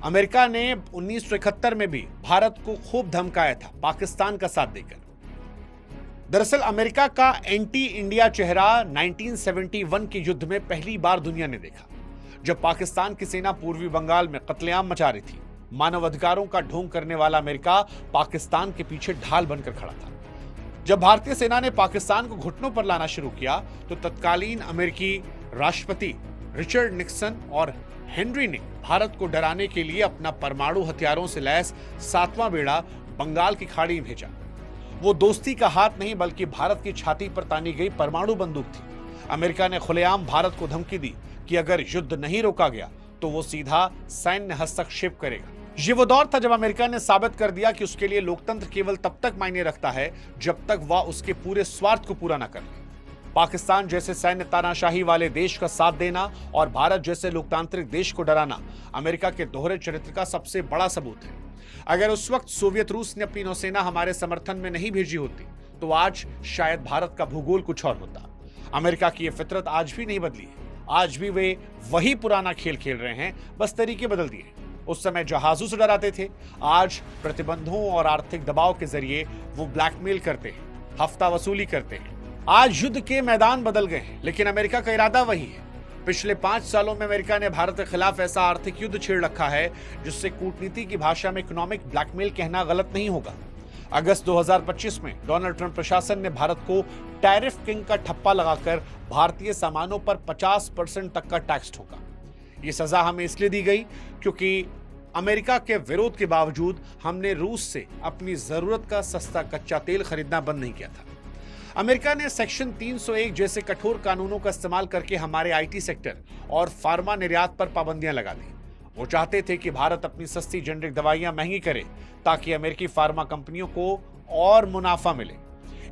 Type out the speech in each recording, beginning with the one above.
America ने 1971 में भी भारत को खूब धमकाया था पाकिस्तान का साथ देकर। दरअसल अमेरिका का एंटी इंडिया चेहरा 1971 के युद्ध में पहली बार दुनिया ने देखा, जब पाकिस्तान की सेना पूर्वी बंगाल में कत्लेआम मचा रही थी। मानवाधिकारों का ढोंग करने वाला अमेरिका पाकिस्तान के पीछे ढाल बनकर खड़ा था। जब भारतीय सेना ने पाकिस्तान को घुटनों पर लाना शुरू किया तो तत्कालीन अमेरिकी राष्ट्रपति रिचर्ड निक्सन और हेनरी ने भारत को डराने के लिए अपना परमाणु हथियारों से लैस 7वां बेड़ा बंगाल की खाड़ी में भेजा। वो दोस्ती का हाथ नहीं बल्कि भारत की छाती पर तानी गई परमाणु बंदूक थी। अमेरिका ने खुलेआम भारत को धमकी दी कि अगर युद्ध नहीं रोका गया तो वो सीधा सैन्य हस्तक्षेप करेगा। ये वो दौर था जब अमेरिका ने साबित कर दिया कि उसके लिए लोकतंत्र केवल तब तक मायने रखता है जब तक वह उसके पूरे स्वार्थ को पूरा न कर ले। पाकिस्तान जैसे सैन्य तानाशाही वाले देश का साथ देना और भारत जैसे लोकतांत्रिक देश को डराना अमेरिका के दोहरे चरित्र का सबसे बड़ा सबूत है। अगर उस वक्त सोवियत रूस ने अपनी नौसेना हमारे समर्थन में नहीं भेजी होती तो आज शायद भारत का भूगोल कुछ और होता। अमेरिका की यह फितरत आज भी नहीं बदली है। आज भी वे वही पुराना खेल खेल रहे हैं, बस तरीके बदल दिए। उस समय जहाजों से डराते थे, आज प्रतिबंधों और आर्थिक दबाव के जरिए वो ब्लैकमेल करते हैं, हफ्ता वसूली करते हैं। आज युद्ध के मैदान बदल गए हैं, लेकिन अमेरिका का इरादा वही है। पिछले 5 सालों में अमेरिका ने भारत के खिलाफ ऐसा आर्थिक युद्ध छेड़ रखा है जिससे कूटनीति की भाषा में इकोनॉमिक ब्लैकमेल कहना गलत नहीं होगा। अगस्त 2025 में डोनाल्ड ट्रंप प्रशासन ने भारत को टैरिफ किंग का ठप्पा लगाकर भारतीय सामानों पर 50% तक का टैक्स ठोका। ये सजा हमें इसलिए दी गई क्योंकि अमेरिका के विरोध के बावजूद हमने रूस से अपनी जरूरत का सस्ता कच्चा तेल खरीदना बंद नहीं किया था। अमेरिका ने सेक्शन 301 जैसे कठोर कानूनों का इस्तेमाल करके हमारे आईटी सेक्टर और फार्मा निर्यात पर पाबंदियां लगा दी। वो चाहते थे कि भारत अपनी सस्ती जेनरिक दवाइयां महंगी करे ताकि अमेरिकी फार्मा कंपनियों को और मुनाफा मिले।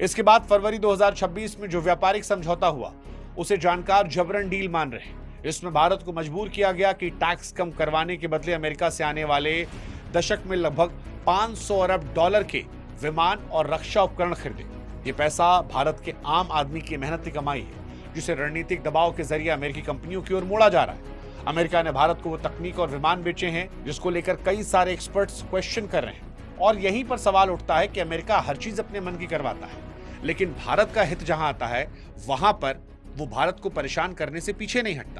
इसके बाद फरवरी 2026 में जो व्यापारिक समझौता हुआ उसे जानकार जबरन डील मान रहे। इसमें भारत को मजबूर किया गया कि टैक्स कम करवाने के बदले अमेरिका से आने वाले दशक में लगभग 500 अरब डॉलर के विमान और रक्षा उपकरण खरीदे। ये पैसा भारत के आम आदमी की मेहनत की कमाई है जिसे रणनीतिक दबाव के जरिए अमेरिकी कंपनियों की ओर मोड़ा जा रहा है। अमेरिका ने भारत को वो तकनीक और विमान बेचे हैं जिसको लेकर कई सारे एक्सपर्ट्स क्वेश्चन कर रहे हैं। और यहीं पर सवाल उठता है कि अमेरिका हर चीज अपने मन की करवाता है, लेकिन भारत का हित जहां आता है वहां पर वो भारत को परेशान करने से पीछे नहीं हटता।